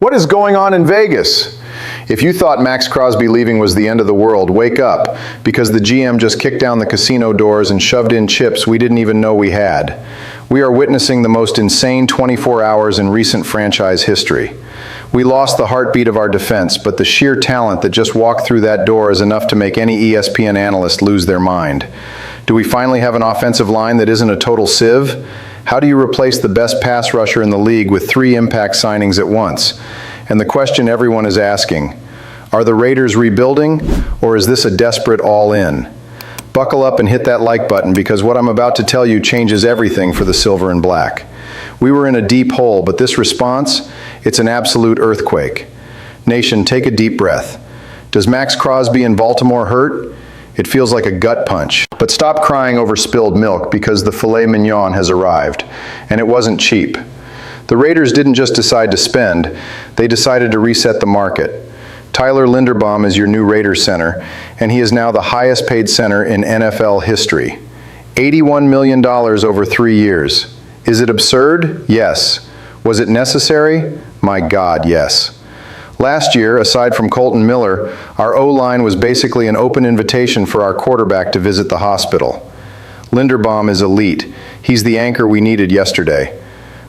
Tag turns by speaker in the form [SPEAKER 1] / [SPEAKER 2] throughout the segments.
[SPEAKER 1] What is going on in Vegas? If you thought Maxx Crosby leaving was the end of the world, wake up, because the GM just kicked down the casino doors and shoved in chips we didn't even know we had. We are witnessing the most insane 24 hours in recent franchise history. We lost the heartbeat of our defense, but the sheer talent that just walked through that door is enough to make any ESPN analyst lose their mind. Do we finally have an offensive line that isn't a total sieve? How do you replace the best pass rusher in the league with 3 impact signings at once? And the question everyone is asking, are the Raiders rebuilding, or is this a desperate all-in? Buckle up and hit that like button, because what I'm about to tell you changes everything for the silver and black. We were in a deep hole, but this response, it's an absolute earthquake. Nation, take a deep breath. Does Maxx Crosby in Baltimore hurt? It feels like a gut punch. But stop crying over spilled milk, because the filet mignon has arrived, and it wasn't cheap. The Raiders didn't just decide to spend, they decided to reset the market. Tyler Linderbaum is your new Raiders center, and he is now the highest paid center in NFL history. $81 million over 3 years. Is it absurd? Yes. Was it necessary? My God, yes. Last year, aside from Colton Miller, our O-line was basically an open invitation for our quarterback to visit the hospital. Linderbaum is elite. He's the anchor we needed yesterday.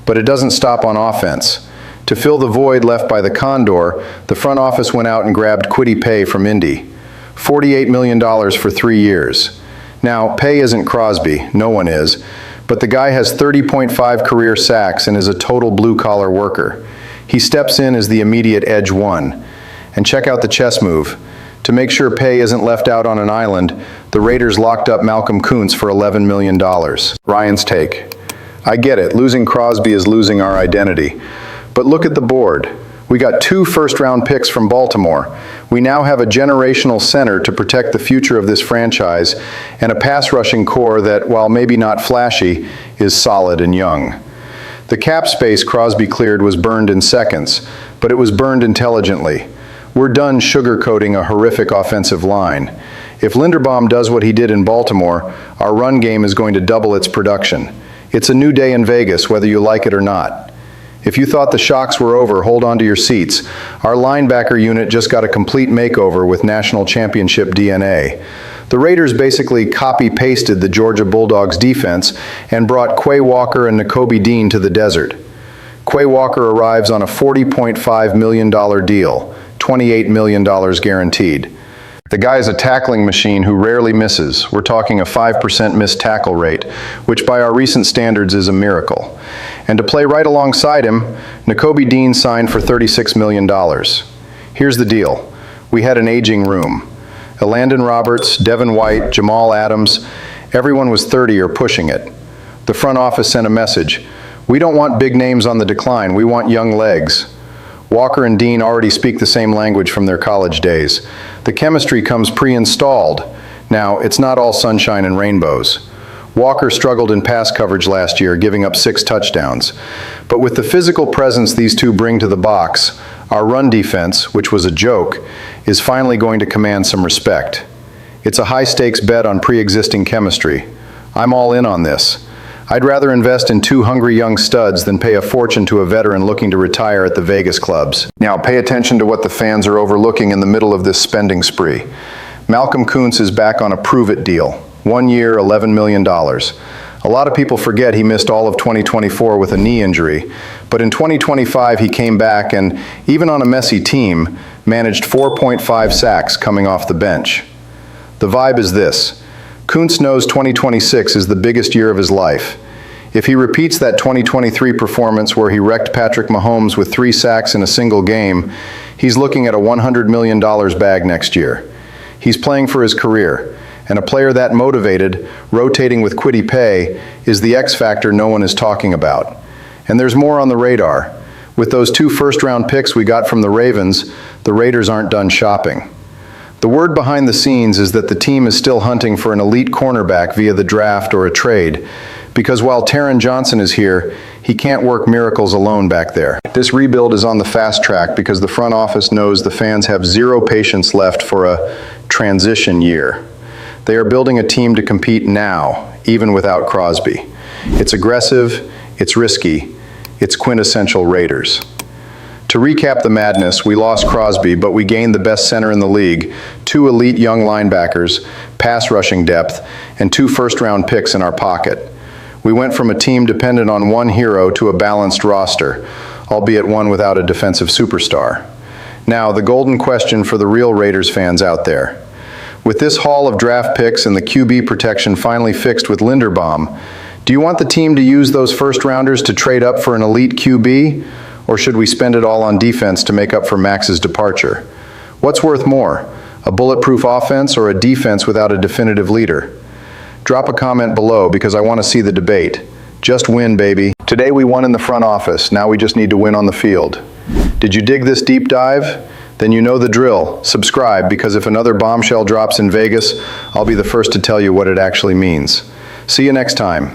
[SPEAKER 1] But it doesn't stop on offense. To fill the void left by the Condor, the front office went out and grabbed Kwity Paye from Indy. $48 million for 3 years. Now, Paye isn't Crosby, no one is, but the guy has 30.5 career sacks and is a total blue-collar worker. He steps in as the immediate edge one. And check out the chess move. To make sure Paye isn't left out on an island, the Raiders locked up Koonce for $11 million. Ryan's take. I get it, losing Crosby is losing our identity. But look at the board. We got 2 first-round picks from Baltimore. We now have a generational center to protect the future of this franchise, and a pass-rushing core that, while maybe not flashy, is solid and young. The cap space Crosby cleared was burned in seconds, but it was burned intelligently. We're done sugarcoating a horrific offensive line. If Linderbaum does what he did in Baltimore, our run game is going to double its production. It's a new day in Vegas, whether you like it or not. If you thought the shocks were over, hold on to your seats. Our linebacker unit just got a complete makeover with national championship DNA. The Raiders basically copy-pasted the Georgia Bulldogs defense and brought Quay Walker and Nakobe Dean to the desert. Quay Walker arrives on a $40.5 million deal, $28 million guaranteed. The guy is a tackling machine who rarely misses. We're talking a 5% missed tackle rate, which by our recent standards is a miracle. And to play right alongside him, Nakobe Dean signed for $36 million. Here's the deal. We had an aging room. Elandon Roberts, Devin White, Jamal Adams, everyone was 30 or pushing it. The front office sent a message. We don't want big names on the decline, we want young legs. Walker and Dean already speak the same language from their college days. The chemistry comes pre-installed. Now, it's not all sunshine and rainbows. Walker struggled in pass coverage last year, giving up 6 touchdowns. But with the physical presence these two bring to the box, our run defense, which was a joke, is finally going to command some respect. It's a high-stakes bet on pre-existing chemistry. I'm all in on this. I'd rather invest in 2 hungry young studs than pay a fortune to a veteran looking to retire at the Vegas clubs. Now, pay attention to what the fans are overlooking in the middle of this spending spree. Koonce is back on a prove-it deal. 1 year, $11 million. A lot of people forget he missed all of 2024 with a knee injury, but in 2025 he came back and, even on a messy team, managed 4.5 sacks coming off the bench. The vibe is this. Koonce knows 2026 is the biggest year of his life. If he repeats that 2023 performance where he wrecked Patrick Mahomes with 3 sacks in a single game, he's looking at a $100 million bag next year. He's playing for his career, and a player that motivated, rotating with Kwity Paye, is the X factor no one is talking about. And there's more on the radar. With those 2 first-round picks we got from the Ravens, the Raiders aren't done shopping. The word behind the scenes is that the team is still hunting for an elite cornerback via the draft or a trade, because while Taron Johnson is here, he can't work miracles alone back there. This rebuild is on the fast track because the front office knows the fans have 0 patience left for a transition year. They are building a team to compete now, even without Crosby. It's aggressive, it's risky, it's quintessential Raiders. To recap the madness, we lost Crosby, but we gained the best center in the league, 2 elite young linebackers, pass rushing depth, and 2 first-round picks in our pocket. We went from a team dependent on one hero to a balanced roster, albeit one without a defensive superstar. Now, the golden question for the real Raiders fans out there. With this haul of draft picks and the QB protection finally fixed with Linderbaum, do you want the team to use those first-rounders to trade up for an elite QB? Or should we spend it all on defense to make up for Max's departure? What's worth more, a bulletproof offense or a defense without a definitive leader? Drop a comment below because I want to see the debate. Just win, baby. Today we won in the front office, now we just need to win on the field. Did you dig this deep dive? Then you know the drill. Subscribe, because if another bombshell drops in Vegas, I'll be the first to tell you what it actually means. See you next time.